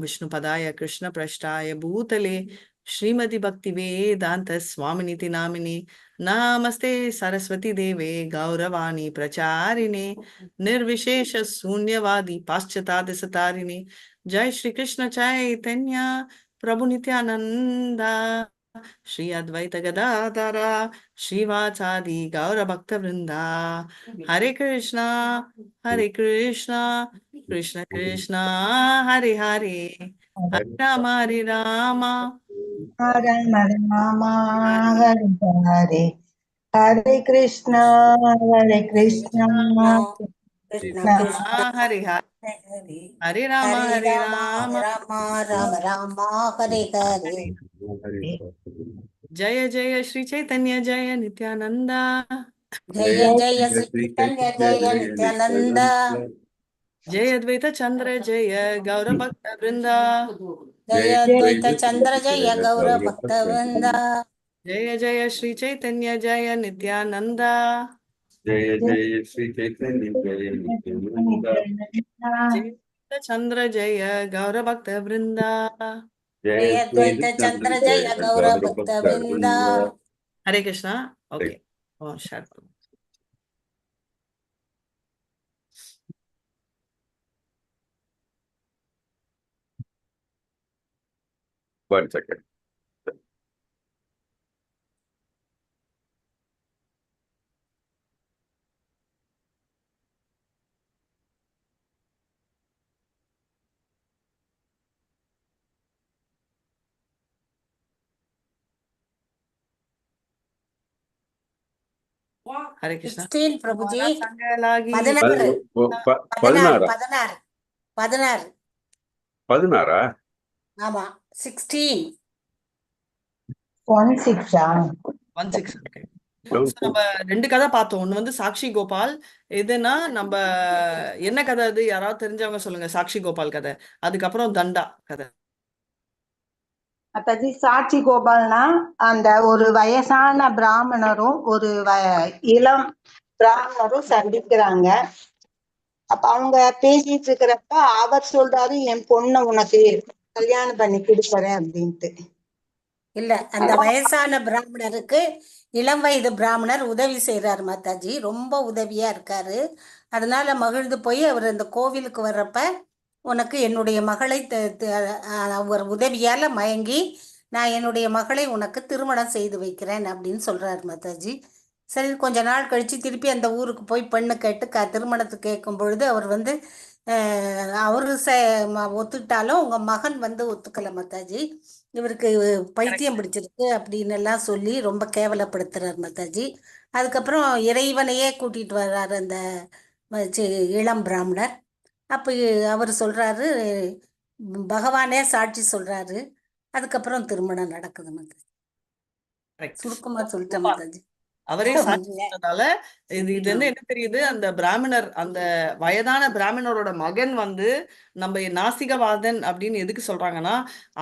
विष्णुपदाय कृष्णप्रष्टाय भूतले श्रीमति भक्ति वेदांत स्वामिनिति नामिने नमस्ते सरस्वती देवे गौरवाणी प्रचारिणे निर्विशेष शून्यवादी पाश्चात्य सतारिणे जय श्री कृष्ण चैतन्य प्रभु नित्यानंदा श्री अद्वैत गदाधर श्रीवासादि गौर भक्त वृंदा हरे कृष्णा कृष्ण कृष्ण हरे हरे हरे राम राम राम हरे हरे हरे कृष्णा कृष्ण कृष्ण हरे हरे हरे राम राम राम हरे हरे। जय जय श्री चैतन्य जय नित्यानंद जय जय श्री चैतन्य जय नित्यानंद। जय अद्वैत चंद्र जय गौर भक्त वृंदा जय अद्वैत चंद्र जय गौर भक्त वृंदा। जय जय श्री चैतन्य जय नित्यानंद जय जय श्री चैतन्य जय नित्यानंद। जय चंद्र जय गौर भक्त वृंदा जय अद्वैत चंद्र जय गौर भक्त वृंदा। हरे कृष्णा। ओके और शायद One second. हरे कृष्णा। 16 प्रभुजी। संगलागी 16 16 16 ஆமா 16 16 okay. நம்ம ரெண்டு கதை பார்த்தோம். ஒண்ணு வந்து சாக்ஷி கோபால். இதுனா நம்ம என்ன கதை அது யாராவது தெரிஞ்சவங்க சொல்லுங்க. சாக்ஷி கோபால் கதை, அதுக்கப்புறம் தண்டா கதை. அத்தாஜி சாட்சி கோபால்னா அந்த ஒரு வயசான பிராமணரும் ஒரு இளம் பிராமணரும் சந்திக்கிறாங்க. அப்ப அவங்க பேசிட்டு இருக்கிறப்ப அவர் சொல்றாரு, என் பொண்ணை உனக்கு கல்யாணம் பண்ணி கொடுக்குறேன் அப்படின்ட்டு. இல்ல, அந்த வயசான பிராமணருக்கு இளம் வயது பிராமணர் உதவி செய்யறாரு மாதாஜி. ரொம்ப உதவியா இருக்காரு. அதனால மகிழ்ந்து போய் அவர் அந்த கோவிலுக்கு வர்றப்ப உனக்கு என்னுடைய மகளை ஒரு உதவியால மயங்கி நான் என்னுடைய மகளை உனக்கு திருமணம் செய்து வைக்கிறேன் அப்படின்னு சொல்றாரு மாதாஜி. சரி, கொஞ்ச நாள் கழிச்சு திருப்பி அந்த ஊருக்கு போய் பெண்ணு கேட்டு திருமணத்துக்கு கேட்கும் பொழுது அவர் வந்து அவரு ஒத்துக்கிட்டாலும் உங்க மகன் வந்து ஒத்துக்கல மாதாஜி. இவருக்கு பைத்தியம் பிடிச்சிருக்கு அப்படின்னு எல்லாம் சொல்லி ரொம்ப கேவலப்படுத்துறாரு மாதாஜி. அதுக்கப்புறம் இறைவனையே கூட்டிட்டு வர்றாரு அந்த இளம் பிராமணர். அப்ப அவர் சொல்றாரு, பகவானே சாட்சி சொல்றாரு. அதுக்கப்புறம் திருமணம் நடக்குது மாதாஜி. சுருக்கமா சொல்லிட்டேன் மாதாஜி. அவரே சாட்சினால இது வந்து என்ன தெரியுது, அந்த பிராமணர், அந்த வயதான பிராமணரோட மகன் வந்து நம்ம நாசிகவாதன் அப்படின்னு எதுக்கு சொல்றாங்கன்னா,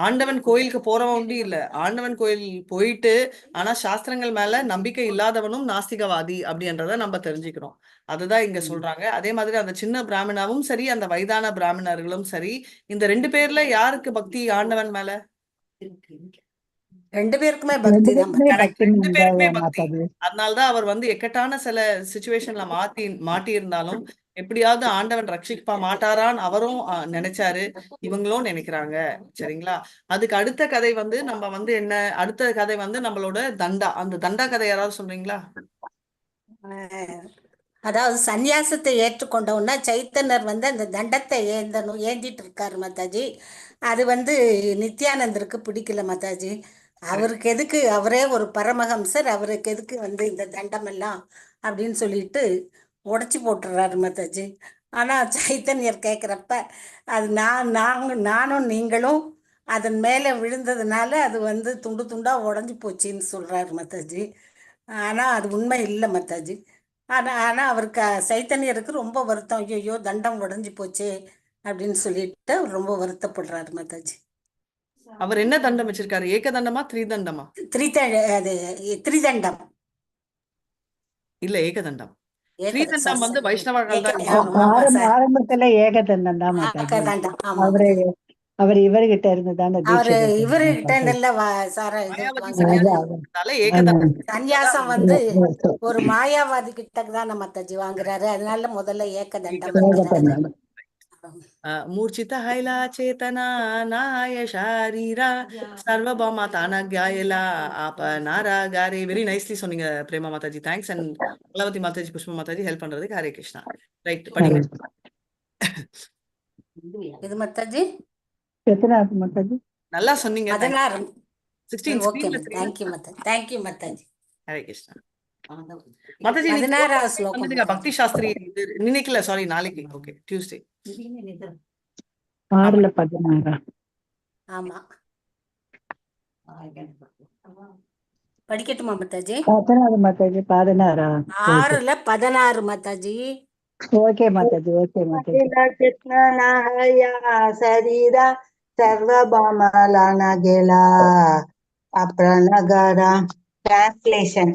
ஆண்டவன் கோயிலுக்கு போறவன் உண்டு இல்ல, ஆண்டவன் கோயில் போயிட்டு ஆனா சாஸ்திரங்கள் மேல நம்பிக்கை இல்லாதவனும் நாஸ்திகவாதி அப்படின்றத நம்ம தெரிஞ்சுக்கிறோம். அதுதான் இங்க சொல்றாங்க. அதே மாதிரி அந்த சின்ன பிராமணாவும் சரி, அந்த வயதான பிராமணர்களும் சரி, இந்த ரெண்டு பேர்ல யாருக்கு பக்தி ஆண்டவன் மேல? ரெண்டு பேருக்குமே பக்தி தான். ரெண்டு பேருக்குமே பக்தி. அதனாலதான் அவர் வந்து எக்கட்டான சில சிச்சுவேஷன்ல மாட்டி இருந்தாலும் எப்படியாவது ஆண்டவன் ரட்சிப்பா மாட்டாரான்னு அவரும் நினைச்சாரு, இவங்களும் நினைக்கிறாங்க. சரிங்களா? அதுக்கு அடுத்த கதை வந்து நம்ம வந்து என்ன, அடுத்த கதை வந்து நம்மளோட தண்டா. அந்த தண்டா கதை யாராவது சொல்றீங்களா? அதாவது சந்நியாசத்தை ஏற்றுக்கொண்டவுன்னா சைத்தன்யர் வந்து அந்த தண்டத்தை ஏந்திட்டு இருக்காரு மாதாஜி. அது வந்து நித்யானந்தருக்கு பிடிக்கல மாதாஜி. அவருக்கு எதுக்கு, அவரே ஒரு பரமஹம்சர், அவருக்கு எதுக்கு வந்து இந்த தண்டம் எல்லாம் அப்படின்னு சொல்லிட்டு உடைச்சி போட்டுறாரு மாதாஜி. ஆனா சைத்தன்யர் கேட்குறப்ப அது நானும் நீங்களும் அதன் மேல விழுந்ததுனால அது வந்து துண்டு துண்டா உடஞ்சி போச்சுன்னு சொல்றாரு மாதாஜி. ஆனா அது உண்மை இல்லை மாதாஜி. ஆனா அவருக்கு சைத்தன்யருக்கு ரொம்ப வருத்தம், ஐயோ தண்டம் உடஞ்சி போச்சு அப்படின்னு சொல்லிட்டு ரொம்ப வருத்தப்படுறாரு மாதாஜி. அவர் என்ன தண்டம் வச்சிருக்காரு? ஏகதண்டமா திரிதண்டமா? திரிதண்டம் இல்ல, ஏகதண்டம். திரிதண்டம் வந்து வைஷ்ணவர்கள் தான். ஆரம்பத்துல ஏகதண்டம் தான். அவர் இவர்கிட்ட இருந்து தானே அவரு தீட்சை பெற்றாரு இவர்கிட்ட மாதாஜி. இருந்தல்ல சார இது மாயாவதி வாங்கினாரு. சன்னியாசத்தால ஏகதண்டம் சந்நியாசம் வந்து ஒரு மாயாவாதி கிட்ட தானே மாதாஜி வாங்குறாரு. அதனால முதல்ல ஏகதண்டம் வாங்குறாரு. மூர்ச்சித ஹைலா சேதனா நாய ஷாரீரா சர்வபாமா தானாக்யாயலா ஆப நாராகாரே. வெரி நைஸ்லி சொன்னீங்க Prema Mataji. Thanks. And Kalavathi Mataji, Pushpa Mataji help பண்றதுக்கு. ஹரே கிருஷ்ணா. ரைட், படிங்க. இது மாதாஜி எத்தனாவது மாதாஜி? நல்லா சொன்னீங்க. 16. 16 ஓகே screenல தேங்க்யூ மாதாஜி. தேங்க்யூ மாதாஜி. ஹரே கிருஷ்ணா. மாதாஜி 16வது ஸ்லோகம் வந்துடுங்க. பக்தி சாஸ்திரி நினைக்கல, சாரி, நாளைக்கு. Okay, Tuesday. 6ல 16. ஆமா, படிக்கட்டுமா மாதாஜி? எத்தனாவது மாதாஜி? 16. 6ல 16 மாதாஜி. Okay Mataji, okay Mataji. சரீரா சர்வபாமலான கேலா apranagara. Translation.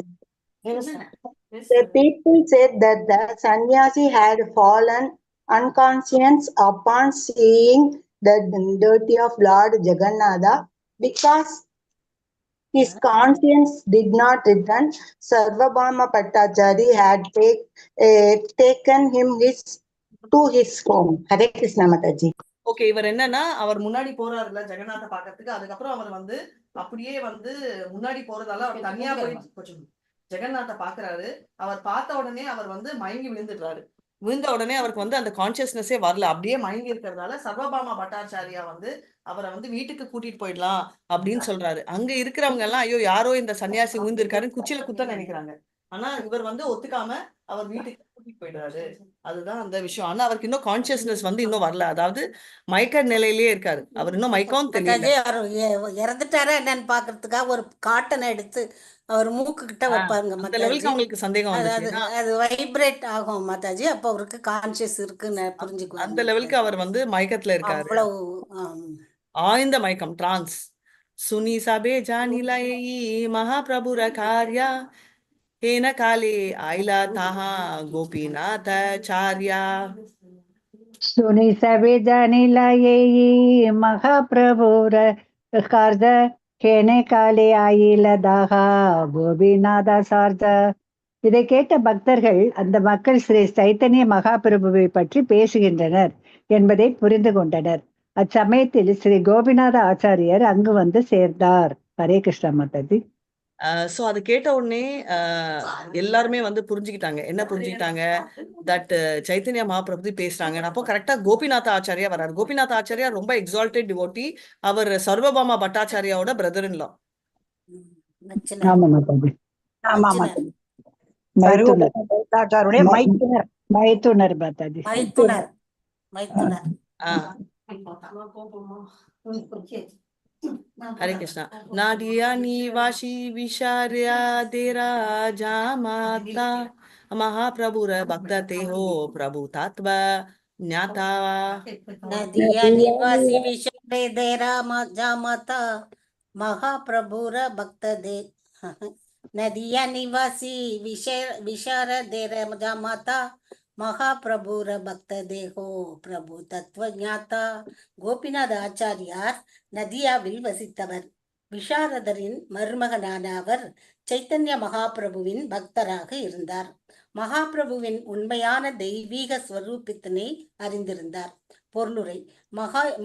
The people said that the sannyasi had fallen unconscious upon seeing the deity of Lord Jagannatha because his conscience did not return. Sarvabhauma Bhattacharya had taken him to his home. Hare Krishna Mataji. Okay, இவர் என்னன்னா, அவர் முன்னாடி போறாருல ஜெகநாத பாக்கிறதுக்கு. அதுக்கப்புறம் அவர் வந்து அப்படியே வந்து முன்னாடி போறதால அவர் தனியா போய் கொஞ்சம் ஜெகநாத பாக்குறாரு. அவர் பார்த்த உடனே அவர் வந்து மயங்கி விழுந்துடுறாரு. விழுந்த உடனே அவருக்கு வந்து அந்த கான்சியஸ்னஸே வரல. அப்படியே மயங்கி இருக்கிறதால சர்வபாமா பட்டாச்சாரியா வந்து அவரை வந்து வீட்டுக்கு கூட்டிட்டு போயிடலாம் அப்படின்னு சொல்றாரு. அங்க இருக்கிறவங்க எல்லாம், ஐயோ யாரோ இந்த சன்னியாசி விழுந்திருக்காருன்னு குச்சில குத்த நினைக்கிறாங்க. ஆனா இவர் வந்து ஒத்துக்காம அவர் வீட்டுக்கு கூட்டிட்டு போயிடுறாரு. அதுதான் அந்த விஷயம். ஆனா அவருக்கு இன்னும் கான்சியஸ்னஸ் வந்து இன்னும் வரல. அதாவது மயக்க நிலையிலேயே இருக்காரு. அவர் இன்னும் மயக்கம் தெரியல. மாதாஜி அவர் இறந்துட்டாரா என்னன்னு பாக்குறதுக்காக ஒரு காட்டனை எடுத்து அவர் மூக்கு கிட்ட வைப்பாங்க அந்த மாதாஜி. லெவலுக்கு அவங்களுக்கு சந்தேகம் அது வந்துச்சு. அது அது வைப்ரேட் ஆகும் மாதாஜி. அப்ப அவருக்கு கான்சியஸ் இருக்குன்னு புரிஞ்சுக்குவாங்க. அந்த லெவலுக்கு அவர் வந்து மயக்கத்துல இருக்காரு. அவ்வளவு ஆழ்ந்த மயக்கம், டிரான்ஸ். சுனி சபே ஜானிலை மகாபிரபுர கார்யா ஏன காலே ஆயிலா தாஹா கோபிநாதாச்சாரியா. सुनी सभी जानी लाये महाप्रभुर कार्य கேனே காலே ஆயில தாகா கோபிநாதா சார்ஜா. இதை கேட்ட பக்தர்கள் அந்த மக்கள் ஸ்ரீ சைத்தன்ய மகாபிரபுவை பற்றி பேசுகின்றனர் என்பதை புரிந்து கொண்டனர். அச்சமயத்தில் ஸ்ரீ கோபிநாத ஆச்சாரியர் அங்கு வந்து சேர்ந்தார். ஹரே கிருஷ்ணா மாதாஜி. சோ அது கேட்ட உடனே எல்லாருமே வந்து புரிஞ்சுக்கிட்டாங்க. என்ன புரிஞ்சுக்கிட்டாங்க? தட் சைத்தன்ய மகாபிரபு பேசுறாங்க. அப்போ கரெக்டா கோபிநாத ஆச்சாரியா வராரு. கோபிநாத ஆச்சாரியா ரொம்ப எக்ஸால்டட் டிவோட்டி. அவர் சர்வபாமா பட்டாச்சாரியாவோட பிரதர் இன் லா. ஆமா மாதாஜி. ஆமா மாதாஜி. மைத்துனர். பட்டாச்சாரியுடைய மைத்துனர். மைத்துனர் மாதாஜி. மைத்துனர் மைத்துனர். हरे कृष्णा. नाडिया निवासी विशार्या तेरा जामाता महाप्रभुर भक्तते हो प्रभु तत्व ज्ञाता. नदिया निवासी विशारे देरा जामाता महाप्रभुर भक्त दे. नदिया निवासी विशार देरा जामाता மகாபிரபுர பக்த தேகோ பிரபு தத்துவ ஞாதா. கோபிநாத ஆச்சாரியார் நதியாவில் வசித்தவர். விஷாரதரின் மருமகனான அவர் சைத்தன்ய மகாபிரபுவின் பக்தராக இருந்தார். மகாபிரபுவின் உண்மையான தெய்வீக ஸ்வரூபத்தினை அறிந்திருந்தார். பொருளுரை.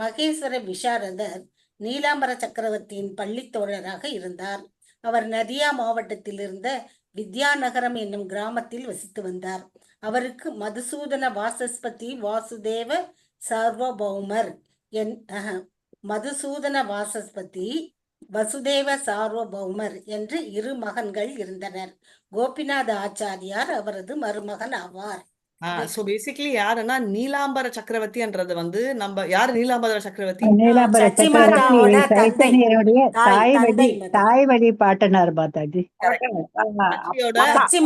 மகேஸ்வர விஷாரதர் நீலாம்பர சக்கரவர்த்தியின் பள்ளி தோழராக இருந்தார். அவர் நதியா மாவட்டத்தில் இருந்த வித்யாநகரம் என்னும் கிராமத்தில் வசித்து வந்தார். அவருக்கு மதுசூதன வாசஸ்பதி வாசுதேவ சார்வபௌமர் மதுசூதன வாசஸ்பதி வசுதேவ சார்வபௌமர் என்று 2 மகன்கள் இருந்தனர். கோபிநாத ஆச்சாரியார் அவரது மருமகன் ஆவார். சோ பேசிக்கலி யாருன்னா நீலாம்பர சக்கரவர்த்தின்றது வந்து நம்ம யாரு? நீலாம்பர சக்கரவர்த்தி நீலாம்பர சக்கரவர்த்தி சைத்தன்யருடைய தாய் வழி பாட்டனார் மாதாஜி.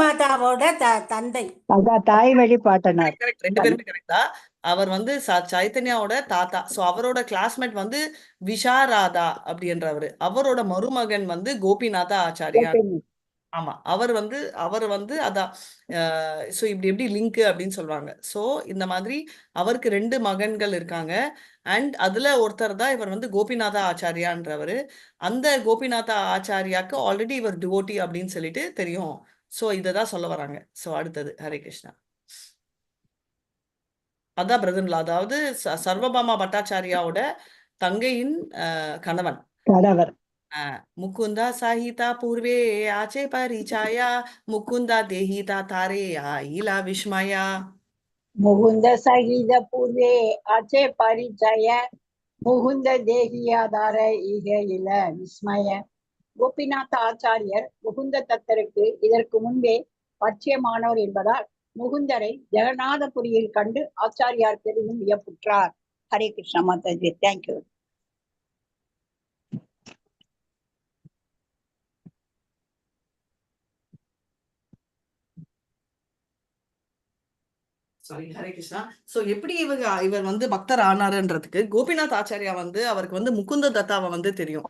மாதாவோட தந்தை. தாய் வழி பாட்டனார். ரெண்டு பேருமே கரெக்டா. அவர் வந்து சைத்தன்யாவோட தாத்தா. சோ அவரோட கிளாஸ்மேட் வந்து விஷாராதா அப்படின்றவரு. அவரோட மருமகன் வந்து கோபிநாத ஆச்சாரியா. ஆமா, அவர் வந்து அதான். சோ இப்படி எப்படி லிங்க் அப்படின்னு சொல்லுவாங்க. சோ இந்த மாதிரி அவருக்கு 2 மகன்கள் இருக்காங்க. அண்ட் அதுல ஒருத்தர் தான் இவர் வந்து கோபிநாதா ஆச்சாரியான்றவர். அந்த கோபிநாதா ஆச்சாரியாக்கு ஆல்ரெடி இவர் டிவோட்டி அப்படின்னு சொல்லிட்டு தெரியும். சோ இததான் சொல்ல வராங்க. சோ அடுத்தது ஹரே கிருஷ்ணா. அதான் பிரதன்லா, அதாவது சர்வபாமா பட்டாச்சாரியாவோட தங்கையின் கணவன். கணவர். முகுந்தா சாஹிதா பூர்வே ஆச்சே பரிச்சாயா முகுந்தா தேஹிதா தாரே ஆயிலா விஸ்மயா. முகுந்த சகித பூர்வே ஆச்சே பரிச்சய முகுந்த தேகியாதார ஈக இல விஸ்மய. கோபிநாத் ஆச்சாரியர் முகுந்த தத்தருக்கு இதற்கு முன்பே பரிச்சயமானவர் என்பதால் முகுந்தரை ஜெகநாதபுரியில் கண்டு ஆச்சாரியார் பெரிதும் வியப்புற்றார். Hare Krishna Mataji, thank you. Sorry, Hare Krishna. So எப்படி இவர் வந்து பக்தர் ஆனாருன்றதுக்கு கோபிநாத் ஆச்சாரியா வந்து அவருக்கு வந்து முகுந்த தத்தாவை வந்து தெரியும்,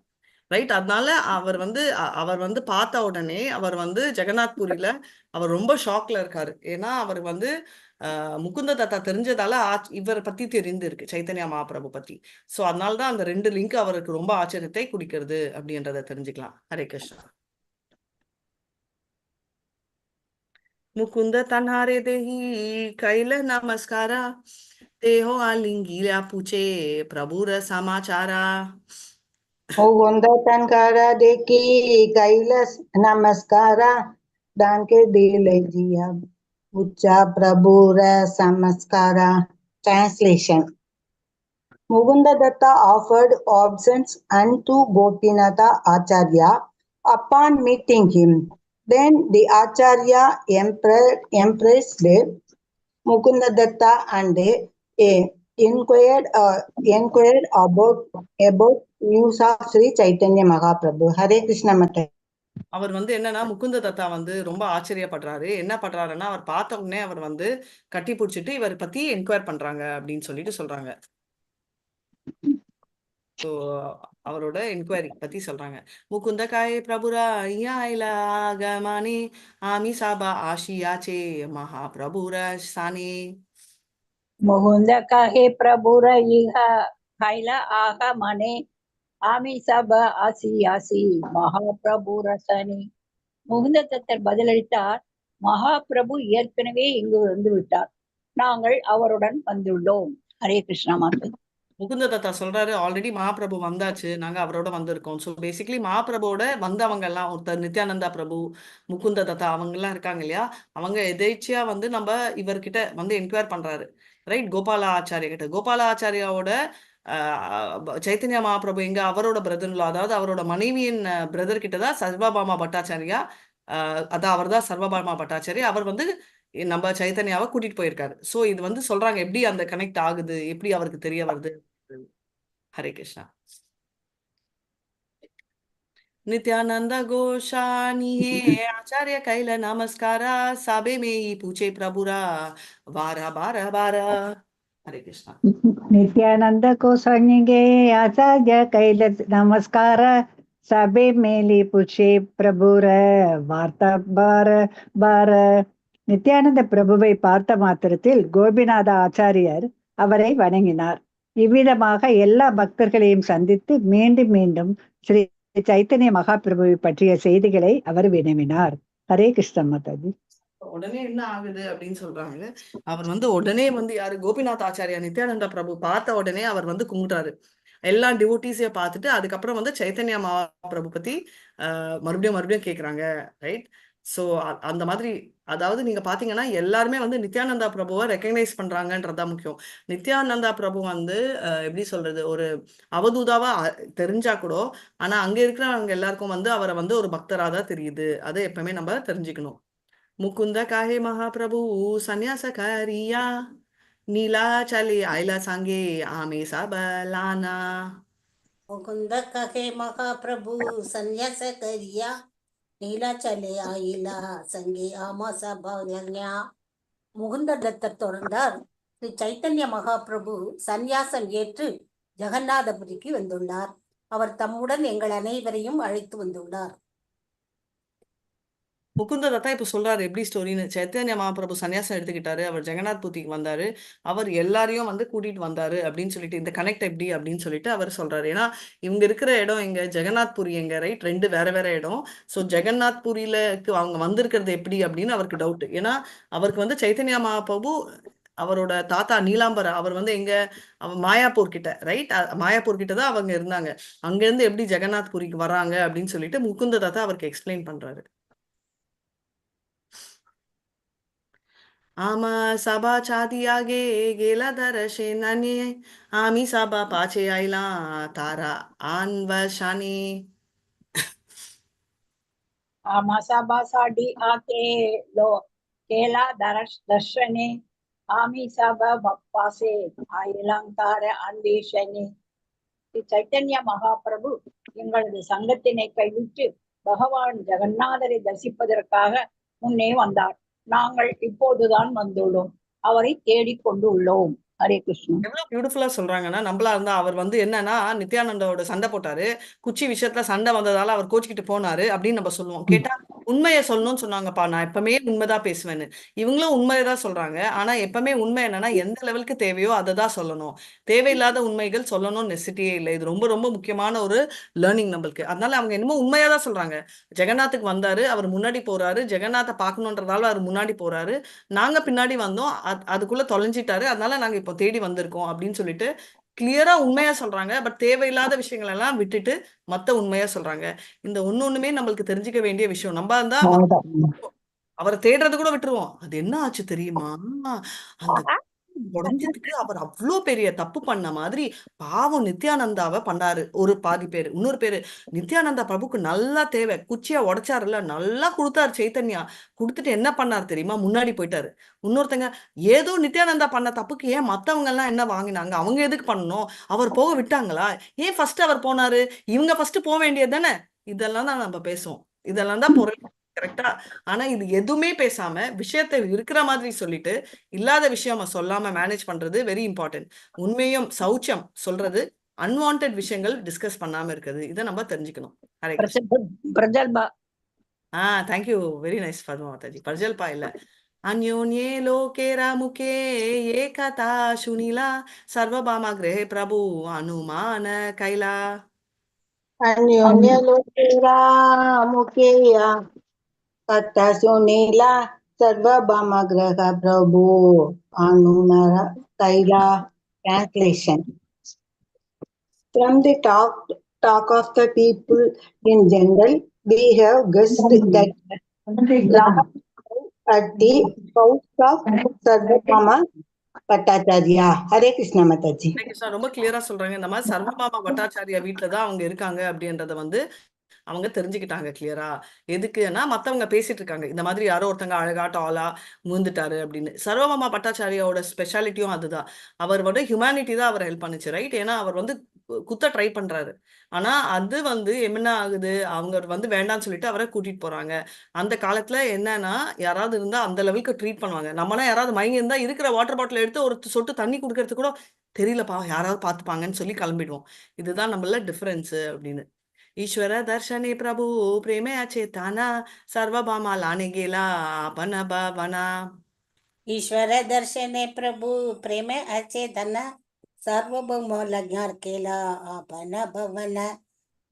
ரைட்? அதனால அவர் வந்து பார்த்த உடனே அவர் வந்து ஜெகநாத்புரியில அவர் ரொம்ப ஷாக்ல இருக்காரு. ஏன்னா அவர் வந்து முகுந்த தத்தா தெரிஞ்சதால இவரை பத்தி தெரிந்திருக்கு, சைத்தன்யா மகாபிரபு பத்தி. சோ அதனாலதான் அந்த 2 லிங்க் அவருக்கு ரொம்ப ஆச்சரியத்தை குடிக்கிறது அப்படின்றத தெரிஞ்சுக்கலாம். ஹரே கிருஷ்ணா. मुकुंद तन्हारे देही कैल नमस्कारा तेहो आलिंगिया पूछे प्रभुर समाचारा. मुकुंद तनकारा देखी कैलास नमस्कारा डांके दिल जिया उच्चा प्रभु रा समास्कारा. Translation. Mukunda Datta offered obeisance unto Gopinatha Acharya upon meeting him. Then the Acharya impressed Mukunda Datta and inquired about news of Sri Chaitanya Mahaprabhu. Hare Krishna Mata. அவர் வந்து என்னன்னா முகுந்த தத்தா வந்து ரொம்ப ஆச்சரியப்படுறாரு. என்ன பண்றாருன்னா அவர் பார்த்த உடனே அவர் வந்து கட்டி பிடிச்சிட்டு இவர் பத்தி என்கொயர் பண்றாங்க அப்படின்னு சொல்லிட்டு சொல்றாங்க. ஸோ அவரோட என்கொயரி பத்தி சொல்றாங்க. முகுந்த காயே பிரபுரா ஐயா கமானி ஆமி சாபா ஆஷியாச்சே மகாபிரபுர சானே. முகுந்த கஹே பிரபுர ஈக கைல ஆக மனே ஆமி சப ஆசி ஆசி மகாபிரபு ரசனி. முகுந்த தத்தர் பதிலளித்தார், மகாபிரபு ஏற்கனவே இங்கு வந்து விட்டார், நாங்கள் அவருடன் வந்துள்ளோம். ஹரே கிருஷ்ணா மாதா. முகுந்த தத்தா சொல்றாரு, ஆல்ரெடி மகாபிரபு வந்தாச்சு, நாங்க அவரோட வந்திருக்கோம். ஸோ பேசிக்கலி மகாபிரபுவோட வந்தவங்க எல்லாம் ஒருத்தர் நித்யானந்தா பிரபு, முகுந்த தத்தா அவங்க எல்லாம் இருக்காங்க இல்லையா, அவங்க எதேச்சியா வந்து நம்ம இவர்கிட்ட வந்து என்கொயர் பண்றாரு, ரைட்? கோபால ஆச்சாரியா கிட்ட. கோபால ஆச்சாரியாவோட சைத்தன்யா மகாபிரபு எங்க அவரோட பிரதர்ல, அதாவது அவரோட மனைவியின் பிரதர் கிட்ட தான் சர்வபாமா பட்டாச்சாரியா, அதான் அவர் தான் சர்வபாமா பட்டாச்சாரியா, அவர் வந்து நம்ம சைத்தன்யாவை கூட்டிட்டு போயிருக்காரு. சோ இது வந்து சொல்றாங்க எப்படி அந்த கனெக்ட் ஆகுது, எப்படி அவருக்கு தெரிய வருது. ஹரே கிருஷ்ணா. नित्यानंद गोशानी है आचार्य कैल नमस्कारा साबे में ही पूछे प्रभुरा वारा बारा बारा. हरे कृष्णा. ನಿತ್ಯಾನಂದ ಕೋಸಂಗಿಗೆ ಆಚಾರ್ಯ ಕೈಲ ನಮಸ್ಕಾರ ಸಭೆ ಮೇಲೆ ಪುಷೆ பிரபுர வார்த்தா பார பார. நித்யானந்த பிரபுவை பார்த்த மாத்திரத்தில் கோபிநாத ஆச்சாரியர் அவரை வணங்கினார். இவ்விதமாக எல்லா பக்தர்களையும் சந்தித்து மீண்டும் மீண்டும் ஸ்ரீ சைத்தன்ய மகாபிரபுவை பற்றிய செய்திகளை அவர் வினவினார். ஹரே கிருஷ்ண மாதாஜி. உடனே என்ன ஆகுது அப்படின்னு சொல்றாங்க. அவர் வந்து உடனே வந்து யாரு, கோபிநாத் ஆச்சாரியா நித்யானந்த பிரபு பார்த்த உடனே அவர் வந்து கும்பிட்டாரு. எல்லா டிவோட்டிஸையும் பார்த்துட்டு அதுக்கப்புறம் வந்து சைத்தன்யா மகாபிரபு பத்தி மறுபடியும் கேக்குறாங்க, ரைட்? ஸோ அந்த மாதிரி, அதாவது நீங்க பாத்தீங்கன்னா எல்லாருமே வந்து நித்யானந்தா பிரபுவை ரெக்கக்னைஸ் பண்றாங்கன்றதுதான் முக்கியம். நித்யானந்தா பிரபு வந்து எப்படி சொல்றது, ஒரு அவதூதாவா தெரிஞ்சா கூட, ஆனா அங்க இருக்கிறவங்க எல்லாருக்கும் வந்து அவரை வந்து ஒரு பக்தரா தான் தெரியுது. அதை எப்பவுமே நம்ம தெரிஞ்சுக்கணும். मुकुंद काहे महाप्रभु संन्यास करिया नीला चले आयला सांगे आमे सबलाना. मुकुंद कहे महाप्रभु संन्यास करिया नीला चले आइला संगे आमा சபலன்யா. முகுந்த தத்தர் தொடர்ந்தார், ஸ்ரீ சைத்தன்ய மகாபிரபு சந்நியாசம் ஏற்று ஜெகநாதபுரிக்கு வந்துள்ளார். அவர் தம்முடன் எங்கள் அனைவரையும் அழைத்து வந்துள்ளார். முகுந்த தத்தா இப்ப சொல்றாரு எப்படி ஸ்டோரின்னு. சைத்தன்ய மகாபிரபு சன்னியாசம் எடுத்துக்கிட்டாரு, அவர் ஜெகநாத் புத்திக்கு வந்தாரு, அவர் எல்லாரையும் வந்து கூட்டிட்டு வந்தாரு அப்படின்னு சொல்லிட்டு, இந்த கனெக்ட் எப்படி அப்படின்னு சொல்லிட்டு அவர் சொல்றாரு. ஏன்னா இவங்க இருக்கிற இடம் எங்க, ஜெகநாத் புரி எங்க, ரைட்? ரெண்டு வேற வேற இடம். ஸோ ஜெகநாத் புரியிலக்கு அவங்க வந்திருக்கிறது எப்படி அப்படின்னு அவருக்கு டவுட். ஏன்னா அவருக்கு வந்து சைத்தன்ய மகாபிரபு அவரோட தாத்தா நீலாம்பர் அவர் வந்து எங்க, மாயாப்பூர் கிட்ட, ரைட்? மாயாப்பூர் கிட்ட தான் அவங்க இருந்தாங்க. அங்க இருந்து எப்படி ஜெகநாத் புரிக்கு வராங்க அப்படின்னு சொல்லிட்டு முகுந்த தாத்தா அவருக்கு எக்ஸ்பிளைன் பண்றாரு. आमा सभा छाती आगे गेला दर्शनाने आम्ही सभा पाचे आईला तारा आनवशाने. सभासाठी आके लो केला दर्शने आम्ही सभा बप्पासे अलंकार अन्वेषणे. சைத்தன்ய மகாபிரபு எங்களது சங்கத்தினை கைவிட்டு பகவான் ஜெகநாதரை தரிசிப்பதற்காக முன்னே வந்தார். நாங்கள் இப்போதுதான் வந்துள்ளோம். அவரை தேடிக்கொண்டு உள்ளோம். ஹரே கிருஷ்ணன். எவ்வளவு பியூட்டிஃபுல்லா சொல்றாங்கன்னா, நம்மளா இருந்தா அவர் வந்து என்னன்னா நித்யானந்தாவோட சண்டை போட்டாரு, குச்சி விஷயத்துல சண்டை வந்ததால அவர் கோச்சிக்கிட்டு போனாரு அப்படின்னு நம்ம சொல்லுவோம். கேட்டா உண்மையை சொல்லணும்னு சொன்னாங்கப்பா, நான் எப்பவுமே உண்மைதான் பேசுவேன்னு. இவங்களும் உண்மையதான் சொல்றாங்க. ஆனா எப்பவுமே உண்மை என்னன்னா எந்த லெவலுக்கு தேவையோ அதை தான் சொல்லணும். தேவையில்லாத உண்மைகள் சொல்லணும்னு நெசிட்டியே இல்லை. இது ரொம்ப ரொம்ப முக்கியமான ஒரு லேர்னிங் நம்மளுக்கு. அதனால அவங்க என்னமோ உண்மையா தான் சொல்றாங்க. ஜெகநாத்துக்கு வந்தாரு, அவர் முன்னாடி போறாரு, ஜெகநாத்தை பார்க்கணுன்றதால அவர் முன்னாடி போறாரு, நாங்க பின்னாடி வந்தோம், அதுக்குள்ள தொலைஞ்சிட்டாரு, அதனால நாங்க இப்போ தேடி வந்திருக்கோம் அப்படின்னு சொல்லிட்டு கிளியரா உண்மையா சொல்றாங்க. பட் தேவையில்லாத விஷயங்கள் எல்லாம் விட்டுட்டு மத்த உண்மையா சொல்றாங்க. இந்த ஒண்ணுமே நம்மளுக்கு தெரிஞ்சுக்க வேண்டிய விஷயம். நம்ம இருந்தா அவரை தேடுறது கூட விட்டுருவோம். அது என்ன ஆச்சு தெரியுமா, அந்த உடஞ்சதுக்கு அவர் அவ்வளோ பெரிய தப்பு பண்ண மாதிரி பாவம் நித்யானந்தாவை பண்ணாரு ஒரு பாதி பேரு. இன்னொரு பேரு நித்யானந்தா பிரபுக்கு நல்லா தேவை, குச்சியா உடைச்சாருல, நல்லா கொடுத்தாரு சைத்தன்யா. கொடுத்துட்டு என்ன பண்ணார் தெரியுமா, முன்னாடி போயிட்டாரு. இன்னொருத்தங்க ஏதோ நித்யானந்தா பண்ண தப்புக்கு ஏன் மத்தவங்க எல்லாம் என்ன வாங்கினாங்க, அவங்க எதுக்கு பண்ணணும், அவர் போக விட்டாங்களா, ஏன் ஃபர்ஸ்ட் அவர் போனாரு, இவங்க ஃபர்ஸ்ட் போக வேண்டியது தானே. இதெல்லாம் தான் நம்ம பேசுவோம், இதெல்லாம் தான் பொருள், கரெக்டா? ஆனா இது எதுவுமே பேசாம விஷயத்தை இருக்கிற மாதிரி சொல்லிட்டு இல்லாத விஷயம் சொல்லாம மேனேஜ் பண்றது வெரி இம்பார்ட்டன்ட். உண்மையும் சௌச்சம் சொல்றது, அன்வான்ட் விஷயங்கள் டிஸ்கஸ் பண்ணாம இருக்குது, இதை நம்ம தெரிஞ்சுக்கணும். ஹரே கிருஷ்ணா. பிரஜல்பா. Thank you, very nice Padmavataji. பர்ஜல்பா இல்ல, அந்யோன்யே லோகேரா முகே ஏகதா சுனிலா சர்வபாமா கிரே பிரபு அனுமான கைலா. अन्योन्य लोकेरा मुखेया कथा सुनीला सर्वभौमग्रह प्रभु अनुनर Kaila. Translation. From the talk of the people in general, we have guessed that at the house of Sarvabhauma Bhattacharya. Hare Krishna Mataji. ரொம்ப கிளியரா சொல்றாங்க. இந்த மாதிரி சர்வபாமா பட்டாச்சாரியா வீட்டுல தான் அவங்க இருக்காங்க அப்படின்றத வந்து அவங்க தெரிஞ்சுக்கிட்டாங்க கிளியரா. எதுக்குன்னா மத்தவங்க பேசிட்டு இருக்காங்க இந்த மாதிரி யாரோ ஒருத்தங்க அழகா டாலா மூந்துட்டாரு அப்படின்னு. சர்வபாமா பட்டாச்சாரியாவோட ஸ்பெஷாலிட்டியும் அதுதான். அவர் வந்து ஹியூமனிட்டி தான் அவர் ஹெல்ப் பண்ணுச்சு, ரைட்? ஏன்னா அவர் வந்து குத்த ட்ரை பண்றாரு. ஆனா அது வந்து என்ன ஆகுது, அவங்க வந்து வேண்டாம்னு சொல்லிட்டு அவரை கூட்டிட்டு போறாங்க. அந்த காலத்துல என்னன்னா யாராவது இருந்தா அந்த லெவலுக்கு ட்ரீட் பண்ணுவாங்க. நம்மனா யாராவது மயங்கி இருந்தா இருக்கிற வாட்டர் பாட்டில் எடுத்து ஒரு சொட்டு தண்ணி குடுக்கறது கூட தெரியலப்பா, யாராவது பார்த்துப்பாங்கன்னு சொல்லி கிளம்பிடுவோம். இதுதான் நம்மள டிஃபரன்ஸ் அப்படின்னு. ईश्वर दर्शने प्रभु प्रेमे अचेताना सर्वभामा लाने गेला आपण भावना. ईश्वर दर्शने प्रभु प्रेम अचे धन சார்வபௌம லக்ஞார் கேலா ஆபன பவன.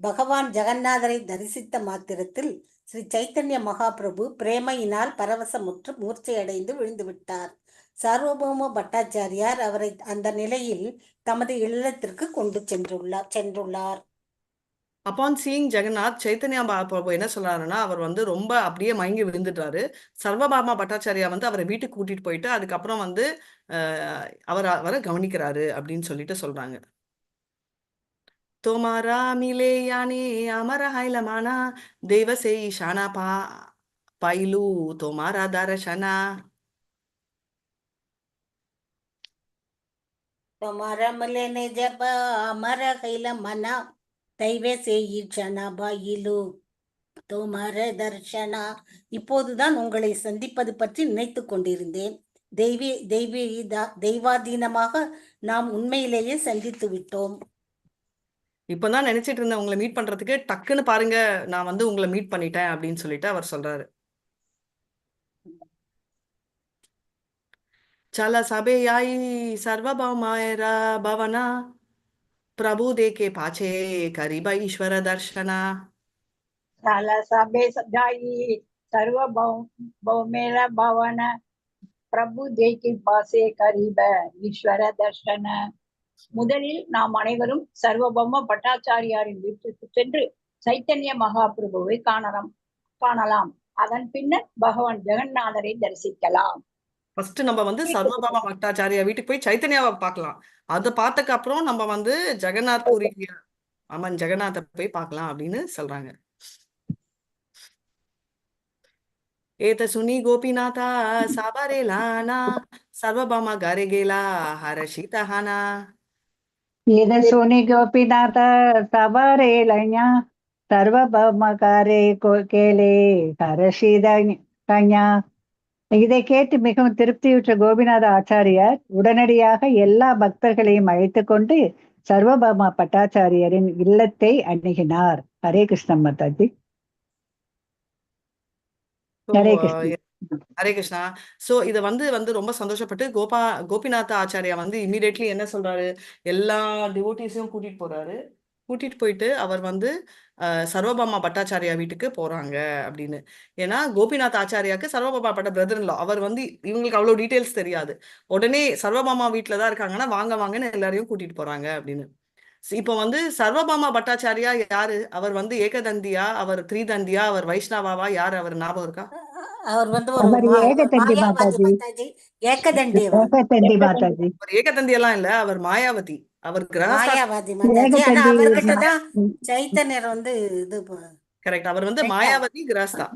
பகவான் ஜெகநாதரை தரிசித்த மாத்திரத்தில் ஸ்ரீ சைத்தன்ய மகாபிரபு பிரேமையினால் பரவசமுற்று மூர்ச்சையடைந்து விழுந்து விட்டார். சார்வபௌம பட்டாச்சாரியார் அவரை அந்த நிலையில் தமது இல்லத்திற்கு கொண்டு சென்றுள்ளார். அப்பான் சீயிங் ஜெகநாத், சைத்தன்யா பிரபு என்ன சொல்றாருன்னா அவர் வந்து ரொம்ப அப்படியே மயங்கி விழுந்துட்டாரு. சர்வபாமா பட்டாச்சாரியா வந்து அவரை வீட்டுக்கு கூட்டிட்டு போயிட்டு அதுக்கப்புறம் வந்து அவரை கவனிக்கிறாரு அப்படின்னு சொல்லிட்டு சொல்றாங்க. தோமாரா மிலே யானே அமர ஹைலமானா தேவசே ஈஷானா பாயிலு தோமாரா தர்ஷனா. तोमारा मले ने जब अमर कैला मना दैवे से ஈர்ச்சனா பாயிலு தோமார தர்ஷனா. இப்போதுதான் உங்களை சந்திப்பது பற்றி நினைத்து கொண்டிருந்தேன். தெய்வாதீனமாக நாம் உண்மையிலேயே சந்தித்து விட்டோம். இப்பதான் நினைச்சிட்டு இருந்தேன் உங்களை மீட் பண்றதுக்கு, டக்குன்னு பாருங்க நான் வந்து உங்களை மீட் பண்ணிட்டேன் அப்படின்னு சொல்லிட்டு அவர் சொல்றாரு. चल सबे आई सर्वभौमायरा भवना प्रभु देखे पाछे करीब ईश्वर दर्शना. साला सबे सजाई सर्वभौमेला भवन பிரபு தேக்கி பாசே கரிப ஈஸ்வர தர்ஷன. முதலில் நாம் அனைவரும் சர்வபௌம பட்டாச்சாரியாரின் வீட்டிற்கு சென்று சைத்தன்ய மகாபிரபுவை காணலாம். அதன் பின்னர் பகவான் ஜெகநாதரை தரிசிக்கலாம். ஃபர்ஸ்ட் நம்ம வந்து சர்வபாமா பட்டாச்சாரியா வீட்டுக்கு போய் சைத்தன்யாவை பார்க்கலாம். அதை பார்த்ததுக்கு அப்புறம் நம்ம வந்து ஜெகநாத் புரி அம்மன் ஜெகநாத்தை போய் பார்க்கலாம் அப்படின்னு சொல்றாங்க. ஏத சுனி கோபிநாதா சாபரேலானா சர்வபாமா கரே கேலா ஹரஷிதஹானா. இது சுனி கோபிநாத சபரேலஞா சர்வபௌமகாரே கேலே ஹரஷிதஞா. இதை கேட்டு மிகவும் திருப்தியுற்ற கோபிநாத ஆச்சாரியார் உடனடியாக எல்லா பக்தர்களையும் அழைத்துக் கொண்டு சர்வபௌம பட்டாச்சாரியரின் இல்லத்தை அணுகினார். ஹரே கிருஷ்ண மாதாஜி. ஹரே கிருஷ்ண. ஹரே கிருஷ்ணா. சோ இத வந்து ரொம்ப சந்தோஷப்பட்டு கோபிநாத ஆச்சாரியா வந்து இமீடியட்லி என்ன சொல்றாரு, எல்லா டிவோட்டிஸையும் கூட்டிட்டு போயிட்டு அவர் வந்து சர்வபாமா பட்டாச்சாரியா வீட்டுக்கு போறாங்க அப்படின்னு. ஏன்னா கோபிநாத் ஆச்சாரியாக்கு சர்வபாமா பட்ட பிரதர்ல அவர் வந்து இவங்களுக்கு அவ்வளவு டீட்டெயில்ஸ் தெரியாது. உடனே சர்வபாமா வீட்டுல தான் இருக்காங்கன்னா வாங்க வாங்கன்னு எல்லாரையும் கூட்டிட்டு போறாங்க அப்படின்னு. இப்போ வந்து சர்வபாமா பட்டாச்சாரியா யாரு? அவர் வந்து ஏகதந்தியா, அவர் த்ரீதந்தியா, அவர் வைஷ்ணவாவா, யாரு அவர் ஞாபகம் இருக்கா? அவர் வந்து ஒரு அவர் ஏகதண்டி மாயாவாதி மாதாஜி. மாதாஜி. ஏகதண்டி அவர். ஏகதண்டி மாதாஜி. அவர் ஏகதந்தி எல்லாம் இல்ல, அவர் மாயாவதி. அவர் கிரகஸ்தா. மாயாவாதி மாதாஜி. ஆனா ஏகதண்டி அவர்கிட்டதான் சைத்தன்யர் வந்து இது கரெக்ட். அவர் வந்து Correct ஆ? மாயாவதி கிரகஸ்தா.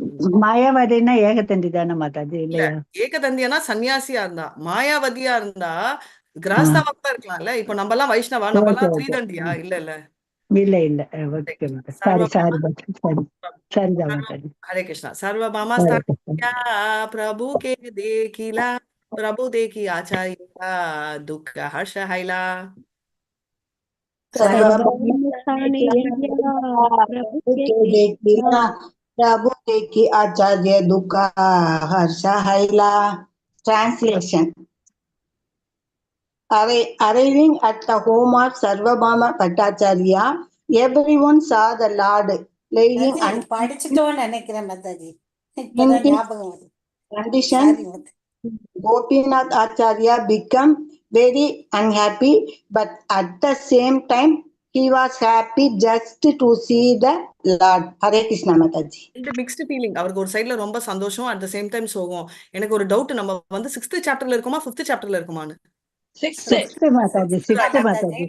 மாயாவதினா ஏகதண்டி தானே மாதாஜி இல்ல, இல்லையா? ஏகதந்தியானா சன்னியாசியா இருந்தா, மாயாவதியா இருந்தா கிரகஸ்தாவா கூட இருக்கலாம்ல. இப்போ நம்ம எல்லாம் வைஷ்ணவா, நம்ம ஓகே எல்லாம் ஓகே. த்ரீதண்டியா இல்ல இல்ல. இல்ல இல்ல okay Mataji. Sorry sorry Mataji. சரி சரிதான் மாதாஜி. हरे कृष्णा. सर्वभामा ஹரே स्थान கிருஷ்ண. क्या प्रभु के देखिला प्रभु देखी आचार्य दुख हर्ष हैला. प्रभु देखी आचार्य दुख हर्ष हैला. Translation. Arriving at the home of Sarvabhauma Bhattacharya, everyone saw the Lord laying Mataji, படிச்சுட்டோம்னு நினைக்கிறேன் மாதாஜி. in இப்பதான் his ஞாபகம் வருது. condition. Sorry Mataji. Gopinath Acharya became very unhappy, but at the same time, he was happy just to see the Lord. Hare Krishna Mataji. இந்த mixed feeling. அவருக்கு ஒரு சைடுல ரொம்ப சந்தோஷம், அட் த சேம் டைம் சோகம். எனக்கு ஒரு டவுட், நம்ம வந்து 6th சாப்டர்ல இருக்குமா 5th சாப்டர்ல இருக்குமான்னு? 6th. Sixth Mataji. Sixth Mataji.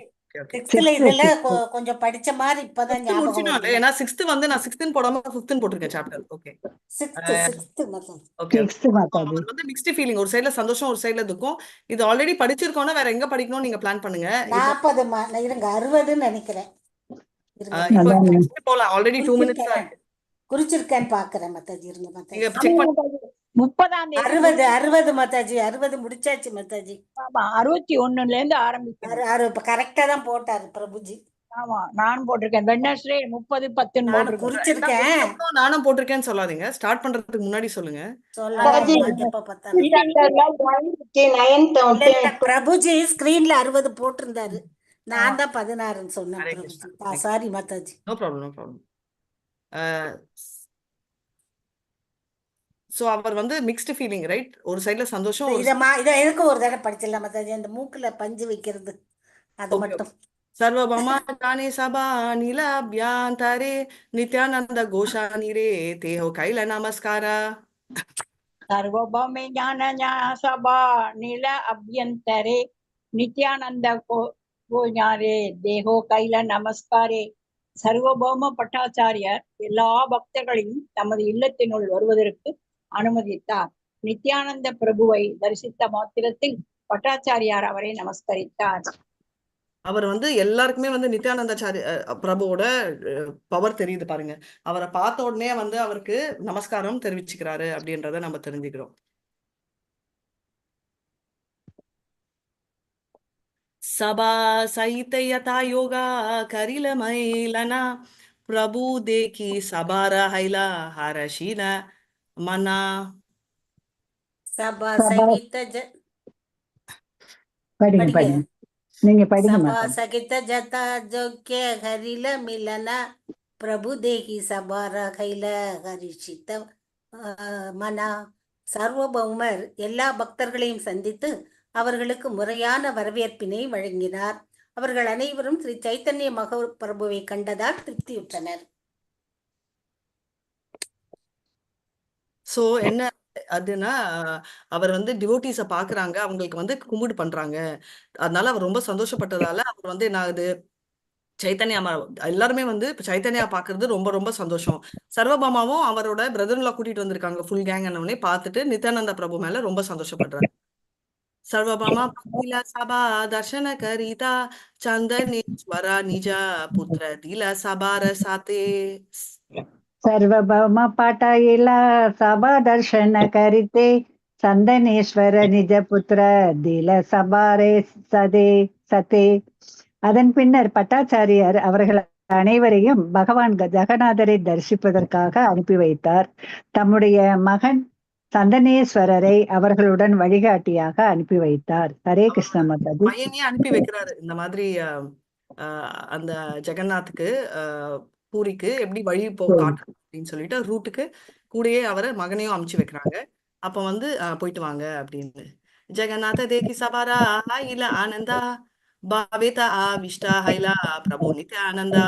சிக்ஸ்த்ல இதெல்லாம் கொஞ்சம் படிச்ச மாதிரி இப்பதான் ஞாபகம் முடிச்சிட்டோம்ல. வருது. ஏன்னா 6th வந்து நான் 6th போடாம 5th போட்டிருக்கேன் சாப்டர். Okay sixth Mataji. Okay. Sixth Mataji. அவர் வந்து மிக்ஸ்டு ஃபீலிங், ஒரு சைடுல சந்தோஷம், ஒரு சைடுல துக்கம். இது ஆல்ரெடி படிச்சிருக்கோம்னா வேற எங்க படிக்கணும்னு நீங்க பிளான் பண்ணுங்க. 40 இருங்க 60ன்னு நினைக்கிறேன். இருங்க இப்போ அதான். next போலாம். ஆல்ரெடி 2 minutes தான் இருக்கு. குறிச்சிருக்கேன்னு பாக்குறேன் மாதாஜி. இருங்க நீங்க மாதாஜி. செக் பண்ணி 30ஆம் தேதி 60 மாதாஜி. 60 முடிச்சாச்சு மாதாஜி. ஆமா 61ல இருந்து ஆரம்பிக்கிறேன். இப்ப கரெக்டா தான் போட்டாரு பிரபுஜி. ஆமா நான் போட்டிருக்கேன். வெட்னஸ்டே 30-10 நானும் போட்டிருக்கேன். குறிச்சிருக்கேன். அப்புறம் நானும் போட்டிருக்கேன்னு சொல்லாதீங்க. ஸ்டார்ட் பண்றதுக்கு முன்னாடி சொல்லுங்க. சொல்லலாம் எப்ப பார்த்தாலும். பிரபுஜி ஸ்கிரீன்ல 60 போட்டிருந்தாரு. நான் தான் 16ன்னு சொன்னேன் Hare Prabhuji. Krishna. Sorry Mataji. No problem, no problem. So அவர் வந்து மிக்ஸ்டு ஃபீலிங், ரைட்? ஒரு சைடுல சந்தோஷம், ஒரு இத எதுக்கு ஒரு தடவை படிச்சிடலாம் மாதாஜி. அந்த மூக்குல பஞ்சு வைக்கிறது அது Okay, மட்டும். सर्वभौमा जाने सभा नीलाभ्यांतरे नित्यानंद घोषानि रे ते हो कैल नमस्कारा. सर्वभौमे ज्ञान सभा नील अभ्यंतरे नित्यानंद ஞானே தேகோ கைல நமஸ்காரே. சர்வபௌம பட்டாச்சாரியர் எல்லா பக்தர்களையும் தமது இல்லத்தினுள் வருவதற்கு அனுமதித்தார். நித்யானந்த பிரபுவை தரிசித்த மாத்திரத்தில் பட்டாச்சாரியார் அவரை நமஸ்கரித்தார். அவர் வந்து எல்லாருக்குமே வந்து நித்யானந்தாச்சாரி பிரபுவோட பவர் தெரியுது பாருங்க. அவரை பார்த்த உடனே வந்து அவருக்கு நமஸ்காரம் தெரிவிச்சுக்கிறாரு அப்படின்றத நம்ம தெரிஞ்சுக்கிறோம். சபா சைத்த யதா யோகா கரில மைலனா பிரபு தேக்கி சபார ஹைலா ஹரஷின மனா. சபா சகித படிங்க படிங்க. படிங்க நீங்க படிங்க சபா மாதா. சகித ஜதா ஜோக்ய ஹரில மிலன பிரபு தேகி சபார கைல ஹரிஷித்த மனா. சார்வபௌமர் எல்லா பக்தர்களையும் சந்தித்து அவர்களுக்கு முறையான வரவேற்பினை வழங்கினார். அவர்கள் அனைவரும் ஸ்ரீ சைத்தன்ய மகாபிரபுவை கண்டதால் திருப்தியுற்றனர். சோ என்ன அதுன்னா அவர் வந்து டிவோட்டிஸ பாக்குறாங்க, அவங்களுக்கு வந்து கும்பிடு பண்றாங்க. அதனால அவர் ரொம்ப சந்தோஷப்பட்டதால அவர் வந்து என்ன ஆகுது, சைத்தன்யா எல்லாருமே வந்து இப்ப சைத்தன்யா பாக்குறது ரொம்ப ரொம்ப சந்தோஷம். சர்வபாமாவும் அவரோட பிரதர்ல கூட்டிட்டு வந்திருக்காங்க ஃபுல் கேங் உடனே பார்த்துட்டு நித்யானந்த பிரபு மேல ரொம்ப சந்தோஷப்படுறாரு. சர்வபாமா பக்தில சபா தர்ஷன கரிதா சந்தனேஸ்வரா நிஜா புத்திர தில சபார சாத்தே. ಸರ್ವಭೌಮ ಪಾಟಾಯಿಲ ಸಭಾ ದರ್ಶನ ಕರಿತೆ சந்தனேஸ்வர நிஜ புத்திர தில சபாரே சதே. அதன் பின்னர் பட்டாச்சாரியார் அவர்கள் அனைவரையும் பகவான் ஜெகநாதரை தரிசிப்பதற்காக அனுப்பி வைத்தார். தம்முடைய மகன் சந்தனேஸ்வரரை அவர்களுடன் வழிகாட்டியாக அனுப்பி வைத்தார். ஹரே கிருஷ்ண மாதாஜி. பையனையே அனுப்பி வைக்கிறாரு இந்த மாதிரி அந்த ஜெகநாத்துக்கு பூரிக்கு எப்படி வழி காட்டணும் அப்படின்னு சொல்லிட்டு ரூட்டுக்கு கூடயே அவரை மகனையும் அமுச்சு வைக்கிறாங்க. அப்ப வந்து போயிட்டு வாங்க அப்படின்னு. ஜெகநாத தேகி சபாரா இல்ல ஆனந்தா பாவேதா விஷ்டா ஹைலா பிரபு நித்யானந்தா.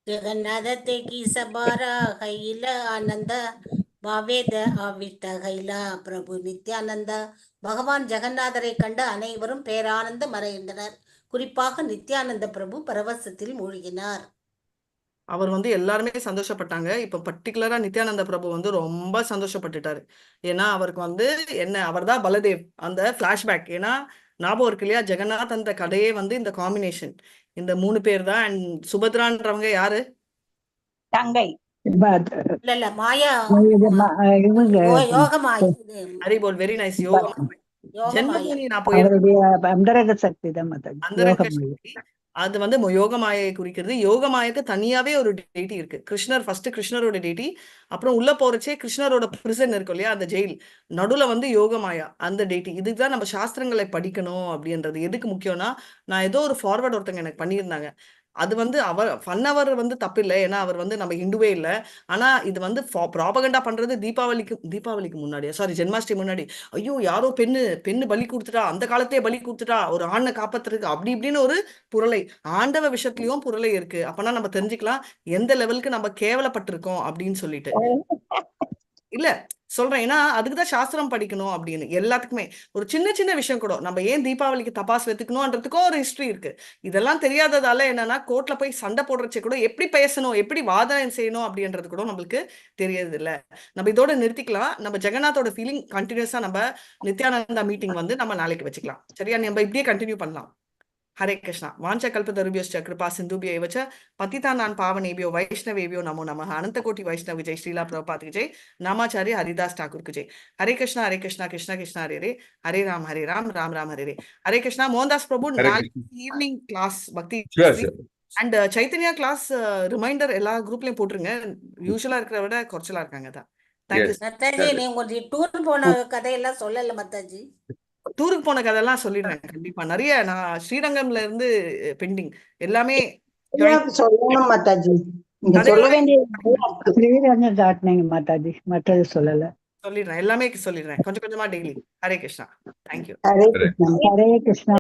ஜெகநாத தேகி சபாரா கையில ஆனந்த பாவேத ஆவிட்ட கைலா பிரபு நித்யானந்தா. பகவான் ஜெகநாதரை கண்டு அனைவரும் பேரானந்தம் அடைந்தனர். குறிப்பாக நித்யானந்த பிரபு பரவசத்தில் மூழ்கினார். அவர் வந்து எல்லாருமே சந்தோஷப்பட்டாங்க. இப்ப பர்டிகுலரா நித்யானந்த பிரபு வந்து ரொம்ப சந்தோஷப்பட்டுட்டாரு. ஏன்னா அவருக்கு வந்து என்ன அவர் தான் பலதேவ் அந்த பிளாஷ்பேக். ஏன்னா ஞாபகம் இருக்கு இல்லையா, ஜெகநாத் அந்த கதையே வந்து இந்த காம்பினேஷன் இந்த 3 பேர் தான். அண்ட் சுபத்ரான்றவங்க யாரு? தங்கை. இல்ல மாயா இவங்க யோகமாய். Haribol, very nice. யோகமாய் யோகமாயா ஜென்மபூமி நான் போயிருக்கேன். அவருடைய அந்தரங்க சக்தி தான் மாதாஜி. அந்தரங்க சக்தி அது வந்து யோகமாயை குறிக்கிறது. யோகமாயக்கு தனியாவே ஒரு டேட்டி இருக்கு. கிருஷ்ணர் ஃபர்ஸ்ட் கிருஷ்ணரோட டேட்டி, அப்புறம் உள்ள போறச்சே கிருஷ்ணரோட பிரிசன் இருக்கும் இல்லையா, அந்த ஜெயில் நடுவுல வந்து யோகமாயா அந்த டேட்டி. இதுதான் நம்ம சாஸ்திரங்களை படிக்கணும் அப்படின்றது. எதுக்கு முக்கியம்னா, நான் ஏதோ ஒரு ஃபார்வர்ட் ஒருத்தங்க எனக்கு பண்ணியிருந்தாங்க. அது வந்து அவர் ஃபன்னவர் வந்து தப்பு இல்லை, ஏன்னா அவர் வந்து நம்ம ஹிந்துவே இல்லை. ஆனா இது வந்து ப்ராபகண்டா பண்றது தீபாவளிக்கு முன்னாடியா, சாரி ஜென்மாஷ்டமி முன்னாடி. ஐயோ யாரோ பெண்ணு பலி கொடுத்துட்டா, அந்த காலத்தையே பலி கொடுத்துட்டா ஒரு ஆணை காப்பாத்துறதுக்கு, அப்படி இப்படின்னு ஒரு புரளை. ஆண்டவ விஷயத்துலயும் புரளை இருக்கு. அப்பனா நம்ம தெரிஞ்சுக்கலாம் எந்த லெவலுக்கு நம்ம கேவலப்பட்டிருக்கோம் அப்படின்னு சொல்லிட்டு. இல்ல சொல்றேன், ஏன்னா அதுக்குதான் சாஸ்திரம் படிக்கணும் அப்படின்னு. எல்லாத்துக்குமே ஒரு சின்ன சின்ன விஷயம் கூட நம்ம ஏன் தீபாவளிக்கு தபாஸ் வெத்துக்கணும்ன்றதுக்கும் ஒரு ஹிஸ்டரி இருக்கு. இதெல்லாம் தெரியாததால என்னன்னா கோர்ட்ல போய் சண்டை போடுறச்சே கூட எப்படி பேசணும், எப்படி வாதனை செய்யணும் அப்படின்றது கூட நம்மளுக்கு தெரியறது இல்ல. நம்ம இதோட நிறுத்திக்கலாம். நம்ம ஜெகநாத்தோட ஃபீலிங் கண்டினியூஸா நம்ம நித்யானந்தா மீட்டிங் வந்து நம்ம நாளைக்கு வச்சுக்கலாம். சரியா? நம்ம இப்படியே கண்டினியூ பண்ணலாம். ஹரே கிருஷ்ணா. வாஞ்ச கல்பதருபியோஸ்ச கிருபா சிந்துபிய வச்ச பதிதானான் பாவனேபியோ வைஷ்ணவேபியோ நமோ நமः. அனந்த கோட்டி வைஷ்ணவ ஜெய். ஸ்ரீலா பிரபுபாதுக்கு ஜெய். நாமாச்சாரிய ஹரிதாஸ் டாக்கூருக்கு ஜெய். ஹரே கிருஷ்ணா கிருஷ்ணா கிருஷ்ணா ஹரே ஹரே, ஹரே ராம் ராம் ராம் ஹரே ஹரே. ஹரே கிருஷ்ணா. மோகன்தாஸ் பிரபு ஹரே நாளைக்கு ஈவினிங் கிளாஸ் பக்தி sure sure. And Chaitanya class reminder எல்லா குரூப்லயும் போட்டுருங்க. யூஸ்வலா இருக்கிற விட குறைச்சலா இருக்காங்க தான். தேங்க்யூ. மத்தாஜி, நீ உங்க டூர் போன கதையெல்லாம் சொல்லல மத்தாஜி. டூருக்கு போன கதையெல்லாம் சொல்லிடுறேன் கண்டிப்பா. நிறைய நான் ஸ்ரீரங்கம்ல இருந்து பெண்டிங் எல்லாமே சொல்லணும் மாதாஜி. நீங்க சொல்ல வேண்டிய ஸ்ரீரங்க காட்டினீங்க மாதாஜி, மற்றது சொல்லல. சொல்லிடுறேன், எல்லாமே சொல்லிடுறேன் கொஞ்சம் கொஞ்சமா டெய்லி. ஹரே கிருஷ்ணா. தேங்க்யூ. ஹரே கிருஷ்ணா. ஹரே கிருஷ்ணா.